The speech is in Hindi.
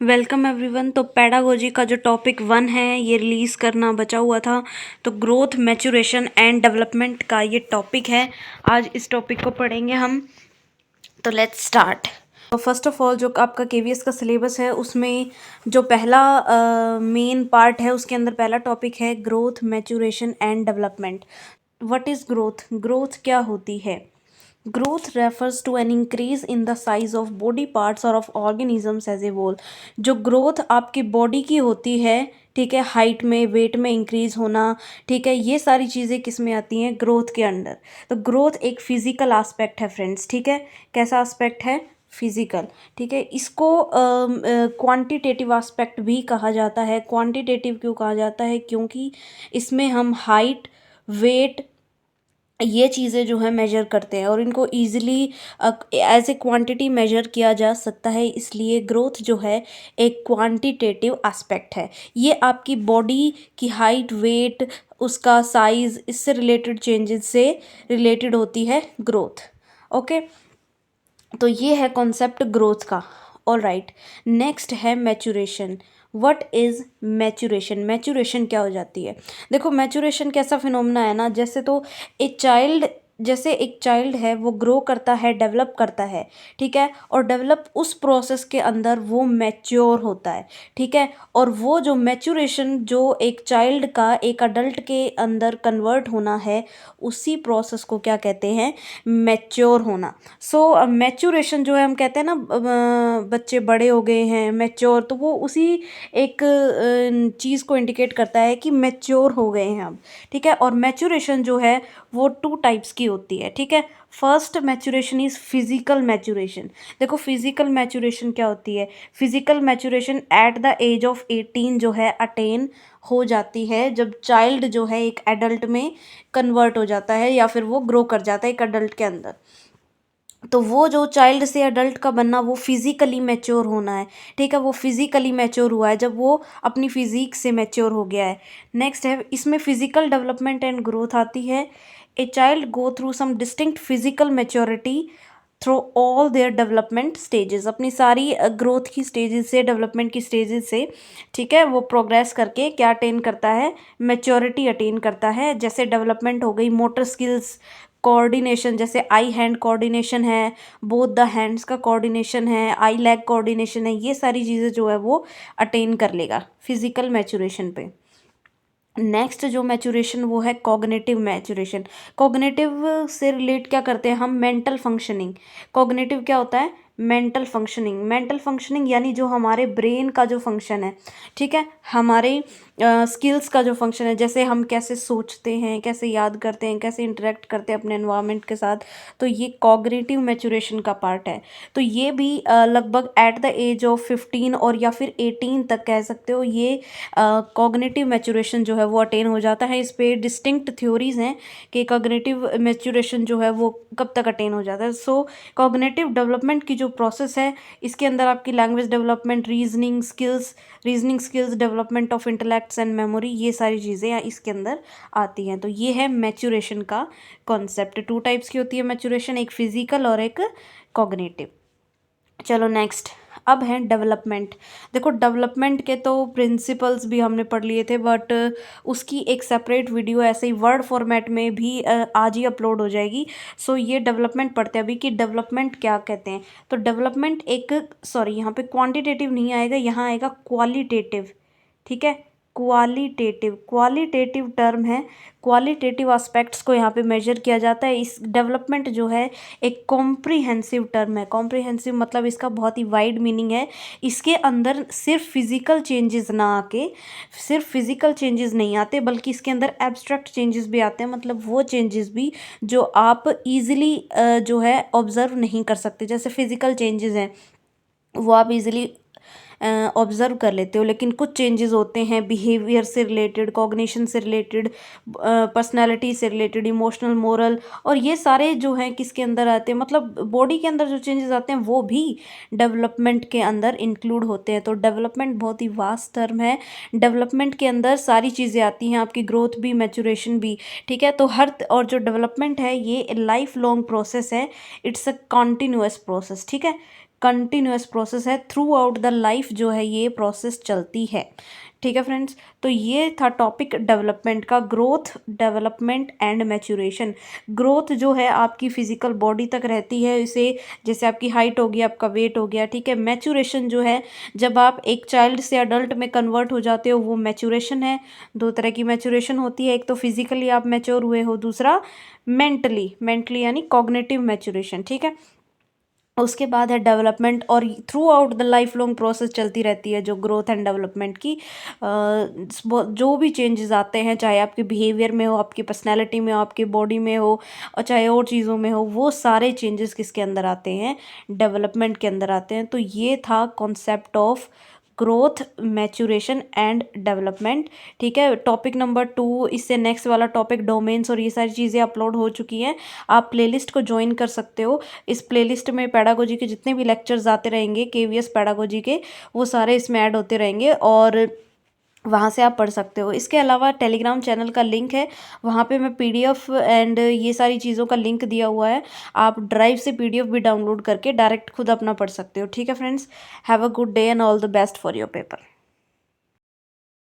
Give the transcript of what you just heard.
Welcome everyone. तो पैडागोजी का जो टॉपिक 1 है ये रिलीज़ करना बचा हुआ था। तो ग्रोथ, मैच्योरेशन एंड डेवलपमेंट का ये टॉपिक है। आज इस टॉपिक को पढ़ेंगे हम। तो लेट्स स्टार्ट। तो फर्स्ट ऑफ ऑल जो आपका केवीएस का सिलेबस है उसमें जो पहला मेन पार्ट है उसके अंदर पहला टॉपिक है growth, maturation and development. What is growth? Growth क्या होती है? Growth refers to an increase in the size of body parts or of organisms as a whole। जो ग्रोथ आपकी बॉडी की होती है, ठीक है, हाइट में, वेट में इंक्रीज होना, ठीक है, ये सारी चीज़ें किस में आती हैं? ग्रोथ के अंडर। तो ग्रोथ एक फिजिकल एस्पेक्ट है फ्रेंड्स, ठीक है। कैसा एस्पेक्ट है? फिजिकल, ठीक है। इसको क्वांटिटेटिव एस्पेक्ट भी कहा जाता है। क्वांटिटेटिव क्यों कहा जाता है? क्योंकि इसमें हम हाइट, वेट, ये चीज़ें जो है मेजर करते हैं और इनको easily as a quantity measure किया जा सकता है, इसलिए ग्रोथ जो है एक क्वांटिटेटिव एस्पेक्ट है। ये आपकी बॉडी की हाइट, वेट, उसका साइज़, इससे रिलेटेड चेंजेस से रिलेटेड होती है ग्रोथ। ओके, तो ये है कॉन्सेप्ट ग्रोथ का। ऑल राइट, नेक्स्ट है maturation. What is maturation? Maturation क्या हो जाती है? देखो, मैच्योरेशन कैसा फिनोमेना है ना, जैसे एक चाइल्ड है, वो ग्रो करता है, डेवलप करता है, ठीक है, और डेवलप उस प्रोसेस के अंदर वो मैच्योर होता है, ठीक है। और वो जो मैच्योरेशन जो एक चाइल्ड का एक अडल्ट के अंदर कन्वर्ट होना है, उसी प्रोसेस को क्या कहते हैं? मैच्योर होना। सो मैच्योरेशन जो है, हम कहते हैं ना बच्चे बड़े हो गए हैं, मैच्योर, तो वो उसी एक चीज़ को इंडिकेट करता है कि मैच्योर हो गए हैं अब, ठीक है। और मैच्योरेशन जो है वो 2 टाइप्स की होती है, ठीक है। First maturation is physical maturation. देखो, फिजिकल मैच्योरेशन क्या होती है? Physical maturation at the age of 18 जो है अटेन हो जाती है, जब चाइल्ड जो है एक एडल्ट में कन्वर्ट हो जाता है या फिर वो ग्रो कर जाता है एक एडल्ट के अंदर। तो वो जो चाइल्ड से अडल्ट का बनना, वो फिज़िकली मैच्योर होना है, ठीक है। वो फिज़िकली मैच्योर हुआ है जब वो अपनी फिज़िक से मैच्योर हो गया है। नेक्स्ट है, इसमें फिज़िकल डेवलपमेंट एंड ग्रोथ आती है। A child go through some distinct physical maturity through all their development stages. अपनी सारी ग्रोथ की स्टेजेस से, डेवलपमेंट की स्टेजेस से, ठीक है, वो प्रोग्रेस करके क्या अटेन करता है? मैच्योरिटी अटेन करता है। जैसे डेवलपमेंट हो गई मोटर स्किल्स, कोऑर्डिनेशन, जैसे आई हैंड कोऑर्डिनेशन है, बोथ द हैंड्स का कोऑर्डिनेशन है, आई लेग कोऑर्डिनेशन है, ये सारी चीज़ें जो है वो अटेन कर लेगा फिजिकल मैच्योरेशन पे। नेक्स्ट जो मैच्योरेशन वो है कॉग्निटिव मैच्योरेशन। कॉग्निटिव से रिलेट क्या करते हैं हम? Mental functioning. कॉग्निटिव क्या होता है? Mental functioning. मेंटल फंक्शनिंग यानी जो हमारे ब्रेन का जो फंक्शन है, ठीक है, हमारे स्किल्स का जो फंक्शन है, जैसे हम कैसे सोचते हैं, कैसे याद करते हैं, कैसे इंटरेक्ट करते हैं अपने एनवायरनमेंट के साथ, तो ये कॉग्निटिव मैच्योरेशन का पार्ट है। तो ये भी लगभग एट द एज ऑफ 15 और या फिर 18 तक कह सकते हो, ये कॉग्निटिव मैच्योरेशन जो है वो अटेन हो जाता है। इस पे डिस्टिंक्ट थ्योरीज हैं कि कॉग्निटिव मैच्योरेशन जो है वो कब तक अटेन हो जाता है। सो कॉग्निटिव डेवलपमेंट की जो प्रोसेस है, इसके अंदर आपकी language development, reasoning skills, development of intellects and memory, ये सारी चीज़ें इसके अंदर आती हैं। तो ये है मैच्योरेशन का कॉन्सेप्ट। 2 टाइप्स की होती है मैच्योरेशन, एक फिजिकल और एक कॉग्निटिव। चलो नेक्स्ट, अब है डेवलपमेंट। देखो, डेवलपमेंट के तो प्रिंसिपल्स भी हमने पढ़ लिए थे, बट उसकी एक सेपरेट वीडियो ऐसे ही वर्ड फॉर्मेट में भी आज ही अपलोड हो जाएगी। सो ये डेवलपमेंट पढ़ते हैं अभी कि डेवलपमेंट क्या कहते हैं। तो डेवलपमेंट एक, सॉरी, यहाँ पे क्वांटिटेटिव नहीं आएगा, यहाँ आएगा क्वालिटेटिव, ठीक है। क्वालिटेटिव टर्म है। क्वालिटेटिव एस्पेक्ट्स को यहाँ पे मेजर किया जाता है। इस डेवलपमेंट जो है एक कॉम्प्रिहेंसिव टर्म है। कॉम्प्रिहेंसिव मतलब इसका बहुत ही वाइड मीनिंग है। इसके अंदर सिर्फ फिजिकल चेंजेस ना आके, सिर्फ फिजिकल चेंजेस नहीं आते, बल्कि इसके अंदर एब्स्ट्रैक्ट चेंजेस भी आते हैं। मतलब वो चेंजेस भी जो आप इजीली जो है ऑब्जर्व नहीं कर सकते। जैसे फिजिकल चेंजेस हैं वो आप इजीली ऑब्ज़र्व कर लेते हो, लेकिन कुछ चेंजेस होते हैं बिहेवियर से रिलेटेड, कॉग्निशन से रिलेटेड, पर्सनालिटी से रिलेटेड, इमोशनल, मोरल, और ये सारे जो हैं किसके अंदर आते हैं? मतलब बॉडी के अंदर जो चेंजेस आते हैं वो भी डेवलपमेंट के अंदर इंक्लूड होते हैं। तो डेवलपमेंट बहुत ही वास्ट टर्म है। डेवलपमेंट के अंदर सारी चीज़ें आती हैं, आपकी ग्रोथ भी, मैच्योरेशन भी, ठीक है। तो और जो डेवलपमेंट है ये लाइफ लॉन्ग प्रोसेस है, इट्स अ कॉन्टिन्यूअस प्रोसेस, ठीक है। कंटिन्यूअस प्रोसेस है, थ्रू आउट द लाइफ जो है ये प्रोसेस चलती है। ठीक है फ्रेंड्स, तो ये था टॉपिक डेवलपमेंट का, growth, development and maturation. Growth जो है आपकी फिजिकल बॉडी तक रहती है, इसे जैसे आपकी हाइट हो गई, आपका वेट हो गया, ठीक है। मैच्योरेशन जो है जब आप एक चाइल्ड से अडल्ट में कन्वर्ट हो जाते हो, वो मैच्योरेशन है। दो तरह की मैच्योरेशन होती है, एक तो फिजिकली आप मैच्योर हुए हो, दूसरा मेंटली, मेंटली यानी कॉग्निटिव मैच्योरेशन, ठीक है। उसके बाद है डेवलपमेंट, और through out the life long process चलती रहती है जो ग्रोथ एंड डेवलपमेंट की। जो भी चेंजेस आते हैं, चाहे आपके बिहेवियर में हो, आपकी पर्सनैलिटी में हो, आपकी बॉडी में हो, और चाहे और चीज़ों में हो, वो सारे चेंजेस किसके अंदर आते हैं, डेवलपमेंट के अंदर आते हैं। तो ये था concept of growth, maturation and development, ठीक है। टॉपिक नंबर 2, इससे नेक्स्ट वाला टॉपिक डोमेन्स और ये सारी चीज़ें अपलोड हो चुकी हैं, आप प्लेलिस्ट को ज्वाइन कर सकते हो। इस प्लेलिस्ट में पैडागोजी के जितने भी लेक्चर्स आते रहेंगे, केवीएस पैडागोजी के, वो सारे इसमें ऐड होते रहेंगे और वहाँ से आप पढ़ सकते हो। इसके अलावा टेलीग्राम चैनल का लिंक है, वहाँ पे मैं पीडीएफ एंड ये सारी चीज़ों का लिंक दिया हुआ है, आप ड्राइव से पीडीएफ भी डाउनलोड करके डायरेक्ट खुद अपना पढ़ सकते हो। ठीक है friends, have a good day and all the best for your paper.